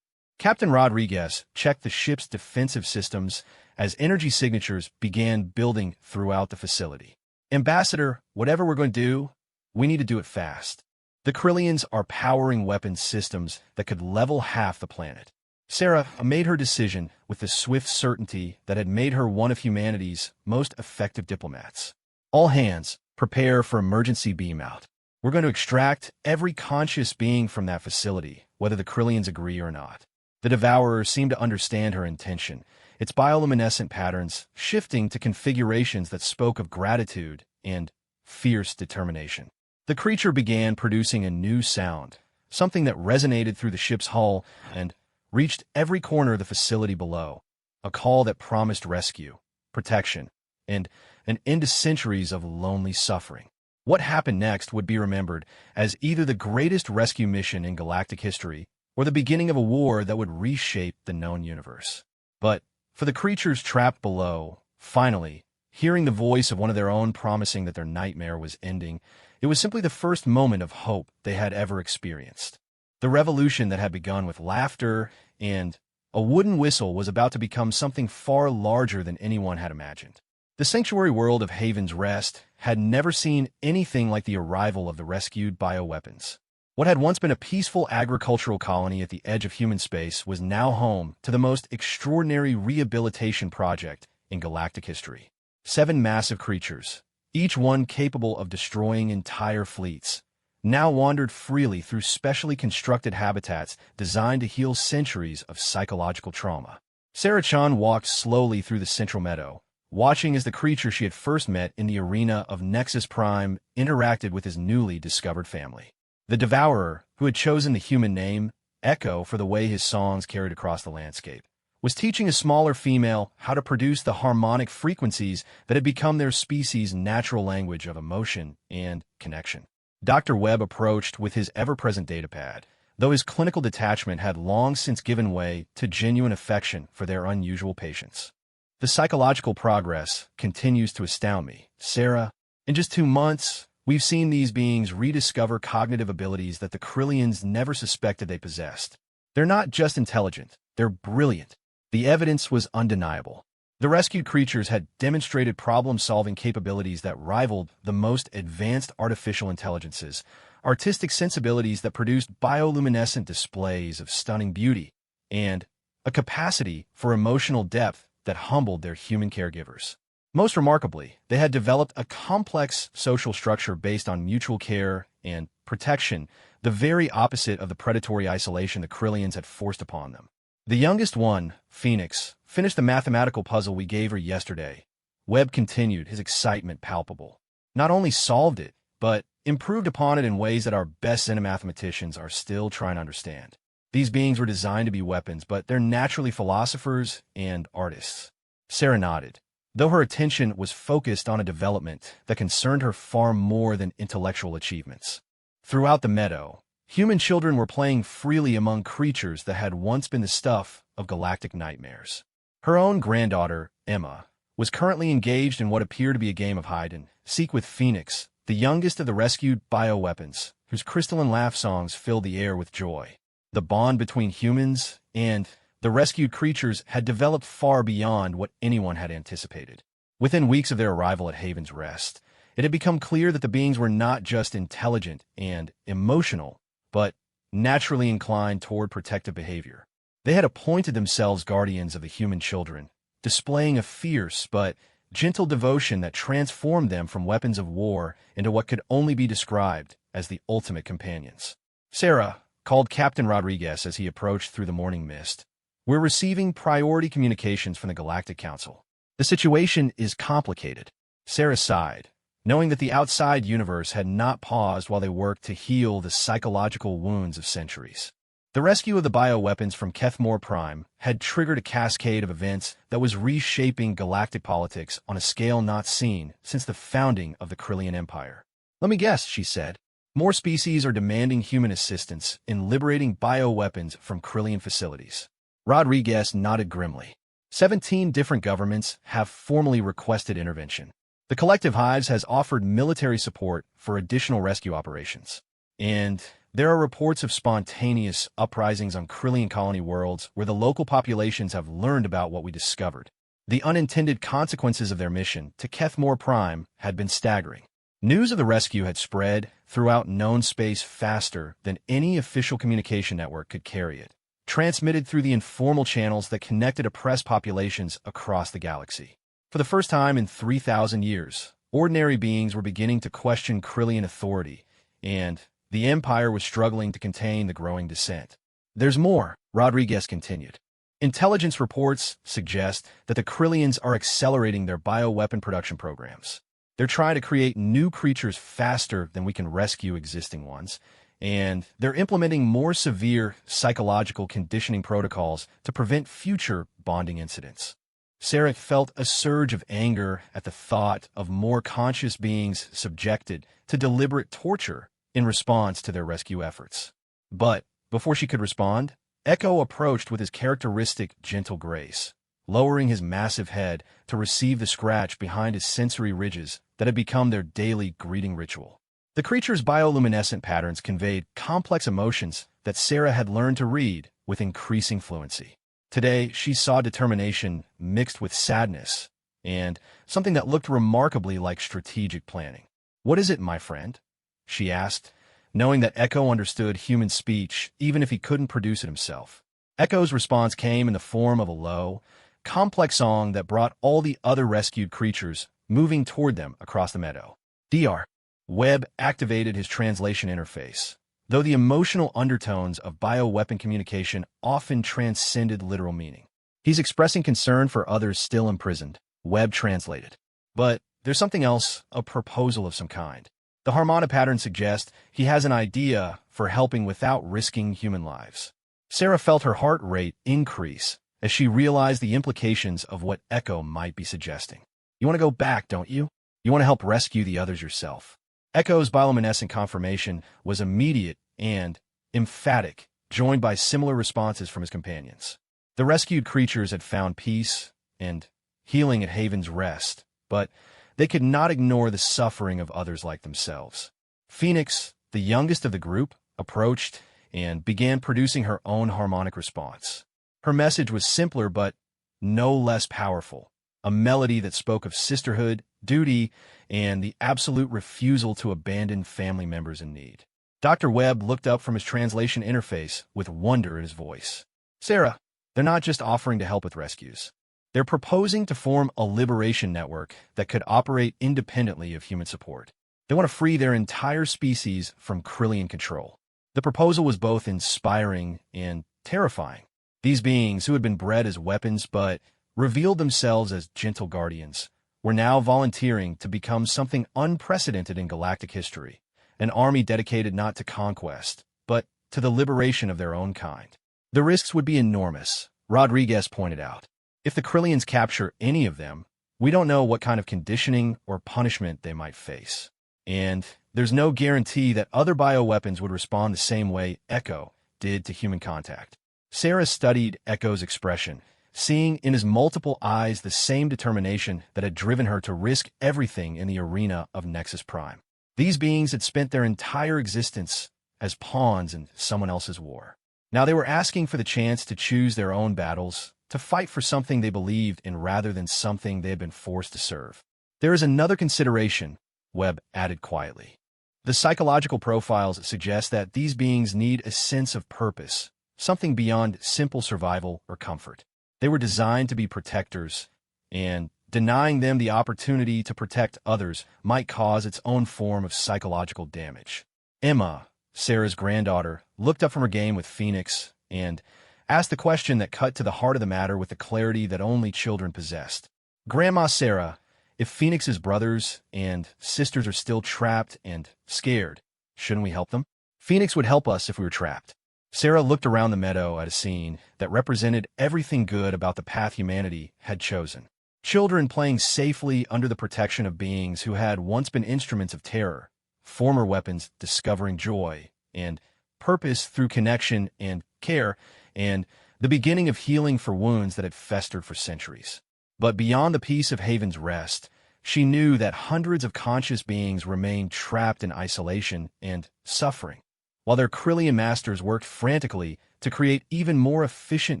Captain Rodriguez checked the ship's defensive systems as energy signatures began building throughout the facility. Ambassador, whatever we're going to do, we need to do it fast. The Krillians are powering weapons systems that could level half the planet. Sarah made her decision with the swift certainty that had made her one of humanity's most effective diplomats. All hands, prepare for emergency beam out. We're going to extract every conscious being from that facility, whether the Krillians agree or not. The Devourer seemed to understand her intention, its bioluminescent patterns shifting to configurations that spoke of gratitude and fierce determination. The creature began producing a new sound, something that resonated through the ship's hull and reached every corner of the facility below, a call that promised rescue, protection, and an end to centuries of lonely suffering. What happened next would be remembered as either the greatest rescue mission in galactic history or the beginning of a war that would reshape the known universe. But for the creatures trapped below, finally, hearing the voice of one of their own promising that their nightmare was ending, it was simply the first moment of hope they had ever experienced. The revolution that had begun with laughter and a wooden whistle was about to become something far larger than anyone had imagined. The sanctuary world of Haven's Rest had never seen anything like the arrival of the rescued bioweapons. What had once been a peaceful agricultural colony at the edge of human space was now home to the most extraordinary rehabilitation project in galactic history. 7 massive creatures, each one capable of destroying entire fleets, now wandered freely through specially constructed habitats designed to heal centuries of psychological trauma. Sarah-chan walked slowly through the central meadow, watching as the creature she had first met in the arena of Nexus Prime interacted with his newly discovered family. The Devourer, who had chosen the human name, Echo, for the way his songs carried across the landscape, was teaching a smaller female how to produce the harmonic frequencies that had become their species' natural language of emotion and connection. Dr. Webb approached with his ever-present datapad, though his clinical detachment had long since given way to genuine affection for their unusual patients. The psychological progress continues to astound me, Sarah. In just 2 months, we've seen these beings rediscover cognitive abilities that the Krillians never suspected they possessed. They're not just intelligent, they're brilliant. The evidence was undeniable. The rescued creatures had demonstrated problem-solving capabilities that rivaled the most advanced artificial intelligences, artistic sensibilities that produced bioluminescent displays of stunning beauty, and a capacity for emotional depth that humbled their human caregivers. Most remarkably, they had developed a complex social structure based on mutual care and protection, the very opposite of the predatory isolation the Krillians had forced upon them. The youngest one, Phoenix, finished the mathematical puzzle we gave her yesterday. Webb continued, his excitement palpable. Not only solved it, but improved upon it in ways that our best cinemathematicians are still trying to understand. These beings were designed to be weapons, but they're naturally philosophers and artists. Sarah nodded, though her attention was focused on a development that concerned her far more than intellectual achievements. Throughout the meadow, human children were playing freely among creatures that had once been the stuff of galactic nightmares. Her own granddaughter, Emma, was currently engaged in what appeared to be a game of hide-and-seek with Phoenix, the youngest of the rescued bioweapons, whose crystalline laugh songs filled the air with joy. The bond between humans and the rescued creatures had developed far beyond what anyone had anticipated. Within weeks of their arrival at Haven's Rest, it had become clear that the beings were not just intelligent and emotional, but naturally inclined toward protective behavior. They had appointed themselves guardians of the human children, displaying a fierce but gentle devotion that transformed them from weapons of war into what could only be described as the ultimate companions. "Sarah," called Captain Rodriguez as he approached through the morning mist, "we're receiving priority communications from the Galactic Council. The situation is complicated." Sarah sighed, knowing that the outside universe had not paused while they worked to heal the psychological wounds of centuries. The rescue of the bioweapons from Kethmore Prime had triggered a cascade of events that was reshaping galactic politics on a scale not seen since the founding of the Krillian Empire. "Let me guess," she said. "More species are demanding human assistance in liberating bioweapons from Krillian facilities." Rodriguez nodded grimly. 17 different governments have formally requested intervention. The Collective Hives has offered military support for additional rescue operations. And there are reports of spontaneous uprisings on Krillian colony worlds where the local populations have learned about what we discovered. The unintended consequences of their mission to Kethmore Prime had been staggering. News of the rescue had spread throughout known space faster than any official communication network could carry it, transmitted through the informal channels that connected oppressed populations across the galaxy. For the first time in 3,000 years, ordinary beings were beginning to question Krillian authority, and the Empire was struggling to contain the growing dissent. "There's more," Rodriguez continued. "Intelligence reports suggest that the Krillians are accelerating their bioweapon production programs. They're trying to create new creatures faster than we can rescue existing ones, and they're implementing more severe psychological conditioning protocols to prevent future bonding incidents." Sarah felt a surge of anger at the thought of more conscious beings subjected to deliberate torture in response to their rescue efforts. But before she could respond, Echo approached with his characteristic gentle grace, lowering his massive head to receive the scratch behind his sensory ridges that had become their daily greeting ritual. The creature's bioluminescent patterns conveyed complex emotions that Sarah had learned to read with increasing fluency. Today, she saw determination mixed with sadness, and something that looked remarkably like strategic planning. "What is it, my friend?" she asked, knowing that Echo understood human speech even if he couldn't produce it himself. Echo's response came in the form of a low, complex song that brought all the other rescued creatures moving toward them across the meadow. "DR." Webb activated his translation interface, though the emotional undertones of bioweapon communication often transcended literal meaning. "He's expressing concern for others still imprisoned," Webb translated. "But there's something else, a proposal of some kind. The Harmona pattern suggests he has an idea for helping without risking human lives." Sarah felt her heart rate increase as she realized the implications of what Echo might be suggesting. "You want to go back, don't you? You want to help rescue the others yourself." Echo's bioluminescent confirmation was immediate and emphatic, joined by similar responses from his companions. The rescued creatures had found peace and healing at Haven's Rest, but they could not ignore the suffering of others like themselves. Phoenix, the youngest of the group, approached and began producing her own harmonic response. Her message was simpler but no less powerful. a melody that spoke of sisterhood, duty, and the absolute refusal to abandon family members in need. Dr. Webb looked up from his translation interface with wonder in his voice. Sarah, they're not just offering to help with rescues. They're proposing to form a liberation network that could operate independently of human support. They want to free their entire species from Krillian control. The proposal was both inspiring and terrifying. These beings, who had been bred as weapons but revealed themselves as gentle guardians, were now volunteering to become something unprecedented in galactic history, an army dedicated not to conquest, but to the liberation of their own kind. The risks would be enormous, Rodriguez pointed out. If the Krillians capture any of them, we don't know what kind of conditioning or punishment they might face. And there's no guarantee that other bioweapons would respond the same way Echo did to human contact. Sarah studied Echo's expression, seeing in his multiple eyes the same determination that had driven her to risk everything in the arena of Nexus Prime. These beings had spent their entire existence as pawns in someone else's war. Now they were asking for the chance to choose their own battles, to fight for something they believed in rather than something they had been forced to serve. There is another consideration, Webb added quietly. The psychological profiles suggest that these beings need a sense of purpose, something beyond simple survival or comfort. They were designed to be protectors, and denying them the opportunity to protect others might cause its own form of psychological damage. Emma, Sarah's granddaughter, looked up from her game with Phoenix and asked the question that cut to the heart of the matter with the clarity that only children possessed. Grandma Sarah, if Phoenix's brothers and sisters are still trapped and scared, shouldn't we help them? Phoenix would help us if we were trapped. Sarah looked around the meadow at a scene that represented everything good about the path humanity had chosen. Children playing safely under the protection of beings who had once been instruments of terror, former weapons discovering joy and purpose through connection and care, and the beginning of healing for wounds that had festered for centuries. But beyond the peace of Haven's Rest, she knew that hundreds of conscious beings remained trapped in isolation and suffering, while their Krillian masters worked frantically to create even more efficient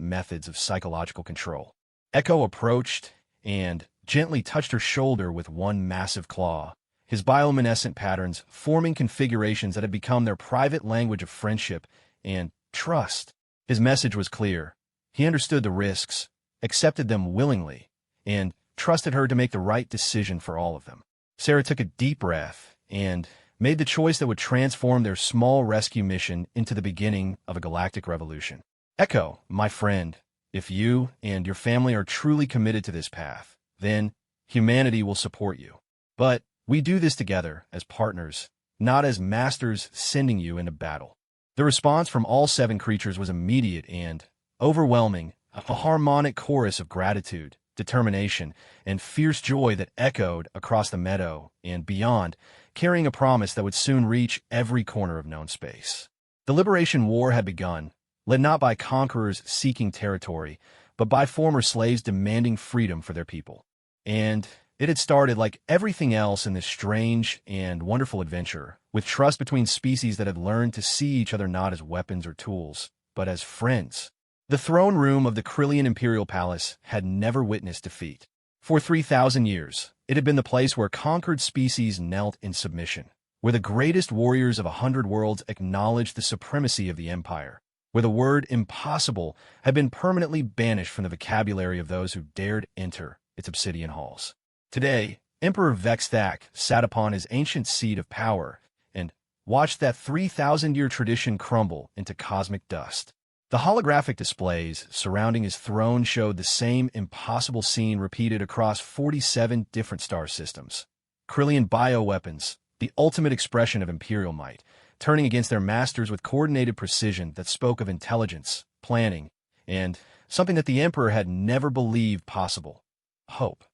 methods of psychological control. Echo approached and gently touched her shoulder with one massive claw, his bioluminescent patterns forming configurations that had become their private language of friendship and trust. His message was clear. He understood the risks, accepted them willingly, and trusted her to make the right decision for all of them. Sarah took a deep breath and made the choice that would transform their small rescue mission into the beginning of a galactic revolution. Echo, my friend, if you and your family are truly committed to this path, then humanity will support you. But we do this together as partners, not as masters sending you into battle. The response from all 7 creatures was immediate and overwhelming, a harmonic chorus of gratitude, determination, and fierce joy that echoed across the meadow and beyond, carrying a promise that would soon reach every corner of known space. The Liberation War had begun, led not by conquerors seeking territory, but by former slaves demanding freedom for their people. And it had started, like everything else in this strange and wonderful adventure, with trust between species that had learned to see each other not as weapons or tools, but as friends. The throne room of the Krillian Imperial Palace had never witnessed defeat. For 3,000 years, it had been the place where conquered species knelt in submission, where the greatest warriors of 100 worlds acknowledged the supremacy of the Empire, where the word impossible had been permanently banished from the vocabulary of those who dared enter its obsidian halls. Today, Emperor Vexthak sat upon his ancient seat of power and watched that 3,000-year tradition crumble into cosmic dust. The holographic displays surrounding his throne showed the same impossible scene repeated across 47 different star systems. Krillian bioweapons, the ultimate expression of imperial might, turning against their masters with coordinated precision that spoke of intelligence, planning, and something that the Emperor had never believed possible: hope.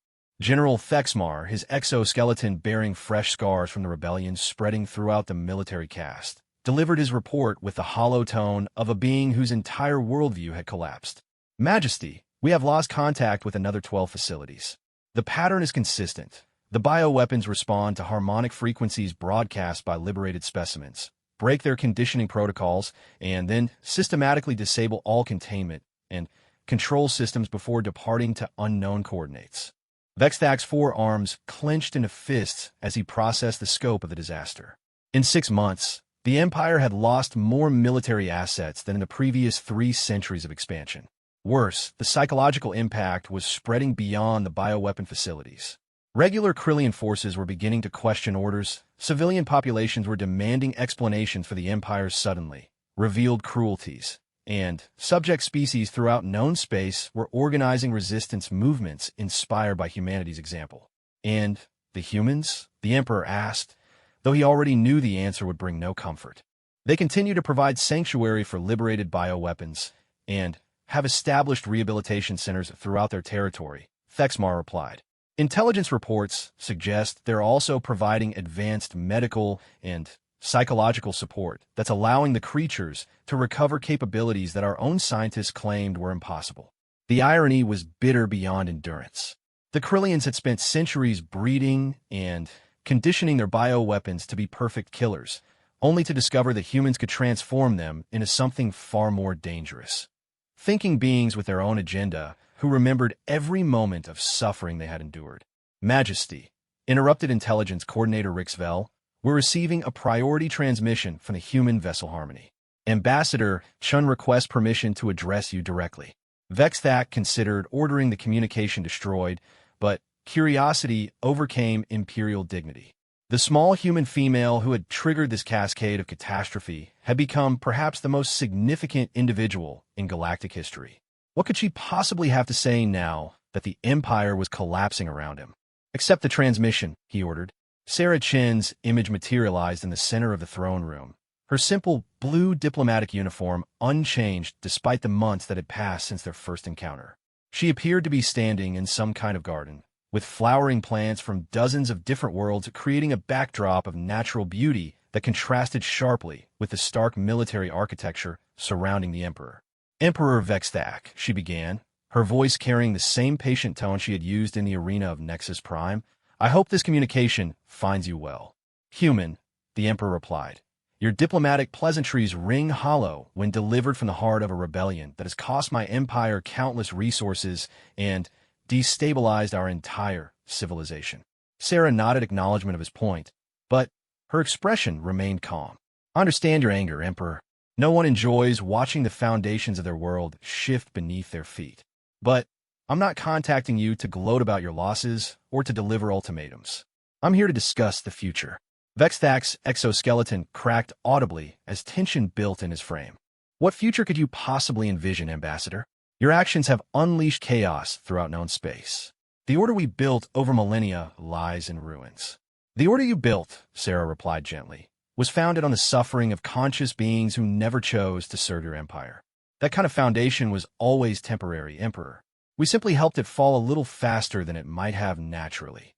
General Thexmar, his exoskeleton bearing fresh scars from the rebellion spreading throughout the military caste, delivered his report with the hollow tone of a being whose entire worldview had collapsed. Majesty, we have lost contact with another 12 facilities. The pattern is consistent. The bioweapons respond to harmonic frequencies broadcast by liberated specimens, break their conditioning protocols, and then systematically disable all containment and control systems before departing to unknown coordinates. Vexthak's forearms clenched into fists as he processed the scope of the disaster. In 6 months, the Empire had lost more military assets than in the previous 3 centuries of expansion. Worse, the psychological impact was spreading beyond the bioweapon facilities. Regular Krillian forces were beginning to question orders, civilian populations were demanding explanations for the Empire's suddenly revealed cruelties, and subject species throughout known space were organizing resistance movements inspired by humanity's example. And the humans? The Emperor asked, though he already knew the answer would bring no comfort. They continue to provide sanctuary for liberated bioweapons and have established rehabilitation centers throughout their territory, Thexmar replied. Intelligence reports suggest they're also providing advanced medical and psychological support that's allowing the creatures to recover capabilities that our own scientists claimed were impossible. The irony was bitter beyond endurance. The Krillians had spent centuries breeding and conditioning their bioweapons to be perfect killers, only to discover that humans could transform them into something far more dangerous. Thinking beings with their own agenda, who remembered every moment of suffering they had endured. Majesty, interrupted Intelligence Coordinator Rixvel, we're receiving a priority transmission from the human vessel Harmony. Ambassador Chun requests permission to address you directly. Vexthak considered ordering the communication destroyed, but curiosity overcame imperial dignity. The small human female who had triggered this cascade of catastrophe had become perhaps the most significant individual in galactic history. What could she possibly have to say now that the Empire was collapsing around him? Accept the transmission, he ordered. Sarah Chen's image materialized in the center of the throne room, her simple blue diplomatic uniform unchanged despite the months that had passed since their first encounter. She appeared to be standing in some kind of garden, with flowering plants from dozens of different worlds creating a backdrop of natural beauty that contrasted sharply with the stark military architecture surrounding the Emperor. Emperor Vexthak, she began, her voice carrying the same patient tone she had used in the arena of Nexus Prime. I hope this communication finds you well. Human, the Emperor replied. Your diplomatic pleasantries ring hollow when delivered from the heart of a rebellion that has cost my empire countless resources and destabilized our entire civilization. Sarah nodded acknowledgement of his point, but her expression remained calm. I understand your anger, Emperor. No one enjoys watching the foundations of their world shift beneath their feet. But I'm not contacting you to gloat about your losses or to deliver ultimatums. I'm here to discuss the future. Vexthak's exoskeleton cracked audibly as tension built in his frame. What future could you possibly envision, Ambassador? Your actions have unleashed chaos throughout known space. The order we built over millennia lies in ruins. The order you built, Sarah replied gently, was founded on the suffering of conscious beings who never chose to serve your empire. That kind of foundation was always temporary, Emperor. We simply helped it fall a little faster than it might have naturally.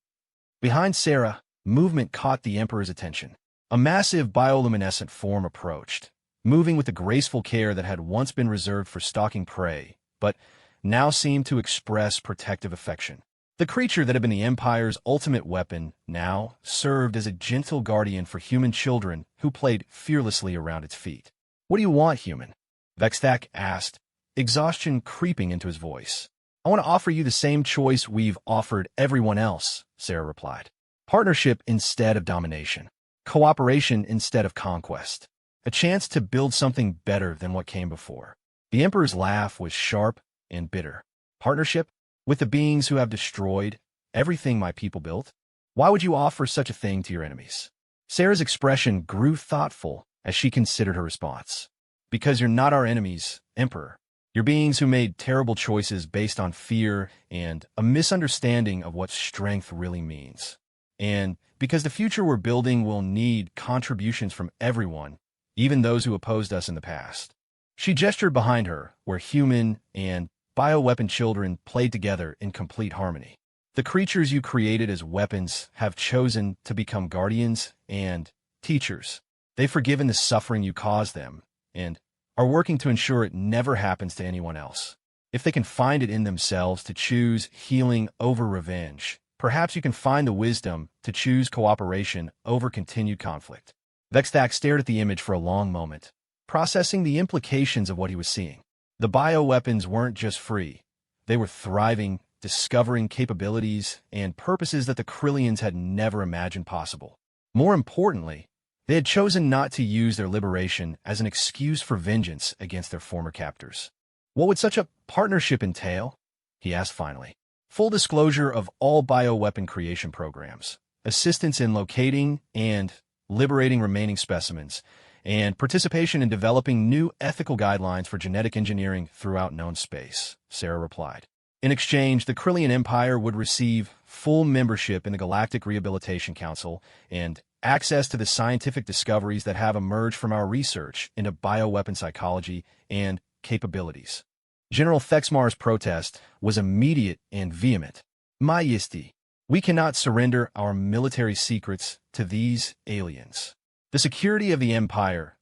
Behind Sarah, movement caught the Emperor's attention. A massive bioluminescent form approached, moving with the graceful care that had once been reserved for stalking prey, but now seemed to express protective affection. The creature that had been the Empire's ultimate weapon now served as a gentle guardian for human children who played fearlessly around its feet. What do you want, human? Vexthak asked, exhaustion creeping into his voice. I want to offer you the same choice we've offered everyone else, Sarah replied. Partnership instead of domination. Cooperation instead of conquest. A chance to build something better than what came before. The Emperor's laugh was sharp and bitter. Partnership? With the beings who have destroyed everything my people built? Why would you offer such a thing to your enemies? Sarah's expression grew thoughtful as she considered her response. Because you're not our enemies, Emperor. You're beings who made terrible choices based on fear and a misunderstanding of what strength really means. And because the future we're building will need contributions from everyone, even those who opposed us in the past. She gestured behind her, where human and bioweapon children played together in complete harmony. The creatures you created as weapons have chosen to become guardians and teachers. They've forgiven the suffering you caused them, and are working to ensure it never happens to anyone else. If they can find it in themselves to choose healing over revenge, perhaps you can find the wisdom to choose cooperation over continued conflict. Vexthak stared at the image for a long moment, processing the implications of what he was seeing. The bioweapons weren't just free. They were thriving discovering capabilities and purposes that the Krillians had never imagined possible. More importantly, they had chosen not to use their liberation as an excuse for vengeance against their former captors. What would such a partnership entail? He asked finally. Full disclosure of all bioweapon creation programs, assistance in locating and liberating remaining specimens, and participation in developing new ethical guidelines for genetic engineering throughout known space, Sarah replied. In exchange, the Krillian Empire would receive full membership in the Galactic Rehabilitation Council and access to the scientific discoveries that have emerged from our research into bioweapon psychology and capabilities. General Thexmar's protest was immediate and vehement. Majesty, we cannot surrender our military secrets to these aliens. The security of the Empire,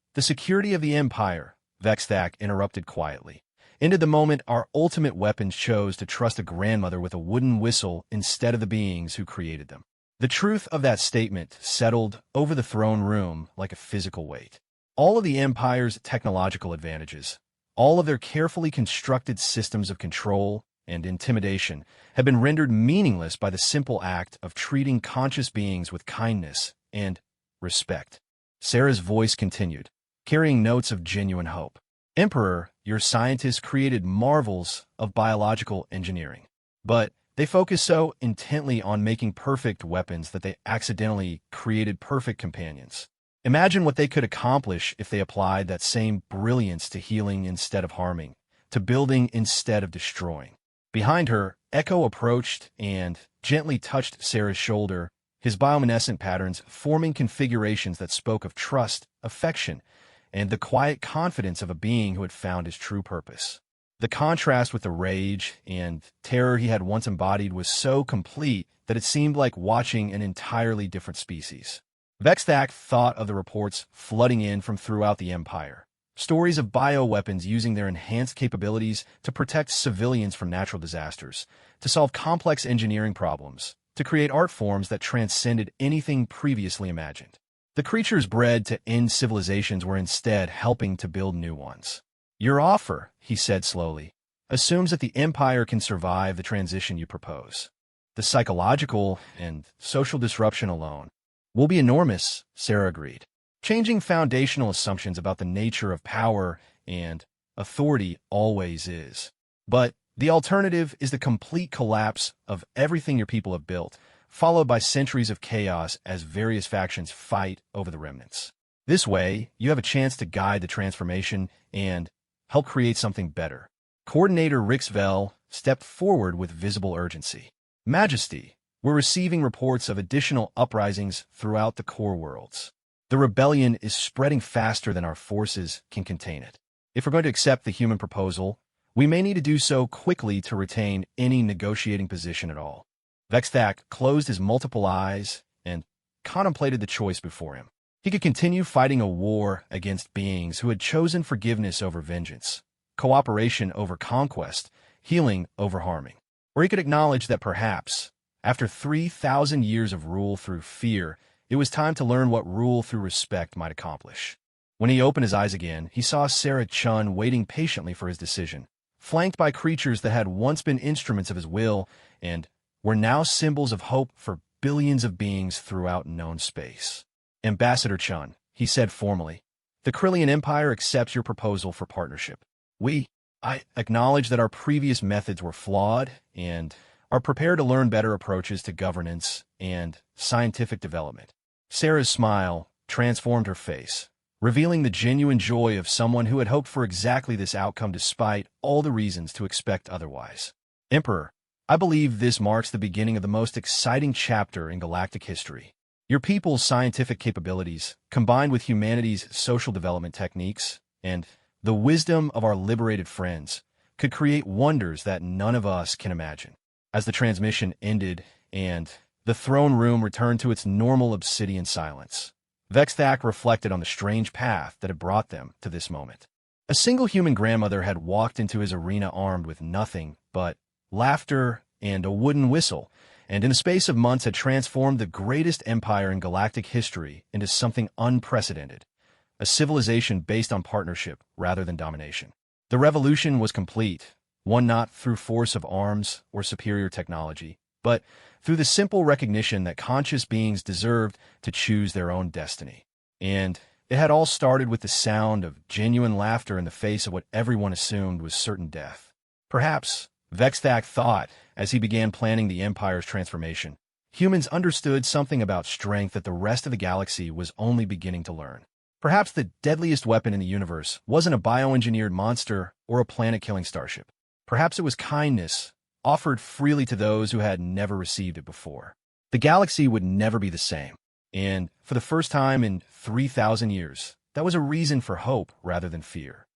Vexthak interrupted quietly. Into the moment our ultimate weapons chose to trust a grandmother with a wooden whistle instead of the beings who created them. The truth of that statement settled over the throne room like a physical weight. All of the Empire's technological advantages, all of their carefully constructed systems of control and intimidation had been rendered meaningless by the simple act of treating conscious beings with kindness and respect. Sarah's voice continued, carrying notes of genuine hope. Emperor, your scientists created marvels of biological engineering, but they focused so intently on making perfect weapons that they accidentally created perfect companions. Imagine what they could accomplish if they applied that same brilliance to healing instead of harming, to building instead of destroying. Behind her, Echo approached and gently touched Sarah's shoulder, his bioluminescent patterns forming configurations that spoke of trust, affection, and the quiet confidence of a being who had found his true purpose. The contrast with the rage and terror he had once embodied was so complete that it seemed like watching an entirely different species. Vexthak thought of the reports flooding in from throughout the Empire. Stories of bioweapons using their enhanced capabilities to protect civilians from natural disasters, to solve complex engineering problems, to create art forms that transcended anything previously imagined. The creatures bred to end civilizations were instead helping to build new ones. Your offer, he said slowly, assumes that the Empire can survive the transition you propose. The psychological and social disruption alone will be enormous, Sarah agreed. Changing foundational assumptions about the nature of power and authority always is. But the alternative is the complete collapse of everything your people have built, followed by centuries of chaos as various factions fight over the remnants. This way, you have a chance to guide the transformation and help create something better. Coordinator Rixvel stepped forward with visible urgency. Majesty, we're receiving reports of additional uprisings throughout the core worlds. The rebellion is spreading faster than our forces can contain it. If we're going to accept the human proposal, we may need to do so quickly to retain any negotiating position at all. Vexthak closed his multiple eyes and contemplated the choice before him. He could continue fighting a war against beings who had chosen forgiveness over vengeance, cooperation over conquest, healing over harming. Or he could acknowledge that perhaps, after 3,000 years of rule through fear, it was time to learn what rule through respect might accomplish. When he opened his eyes again, he saw Sarah Chun waiting patiently for his decision, flanked by creatures that had once been instruments of his will and were now symbols of hope for billions of beings throughout known space. Ambassador Chun, he said formally, the Krillian Empire accepts your proposal for partnership. I acknowledge that our previous methods were flawed and are prepared to learn better approaches to governance and scientific development. Sarah's smile transformed her face, revealing the genuine joy of someone who had hoped for exactly this outcome despite all the reasons to expect otherwise. Emperor, I believe this marks the beginning of the most exciting chapter in galactic history. Your people's scientific capabilities, combined with humanity's social development techniques and the wisdom of our liberated friends, could create wonders that none of us can imagine. As the transmission ended and the throne room returned to its normal obsidian silence, Vexthak reflected on the strange path that had brought them to this moment. A single human grandmother had walked into his arena armed with nothing but laughter and a wooden whistle, and in the space of months had transformed the greatest empire in galactic history into something unprecedented, a civilization based on partnership rather than domination. The revolution was complete, One not through force of arms or superior technology, but through the simple recognition that conscious beings deserved to choose their own destiny. And it had all started with the sound of genuine laughter in the face of what everyone assumed was certain death. Perhaps, Vexthak thought, as he began planning the Empire's transformation, humans understood something about strength that the rest of the galaxy was only beginning to learn. Perhaps the deadliest weapon in the universe wasn't a bioengineered monster or a planet-killing starship. Perhaps it was kindness, offered freely to those who had never received it before. The galaxy would never be the same. And for the first time in 3,000 years, that was a reason for hope rather than fear.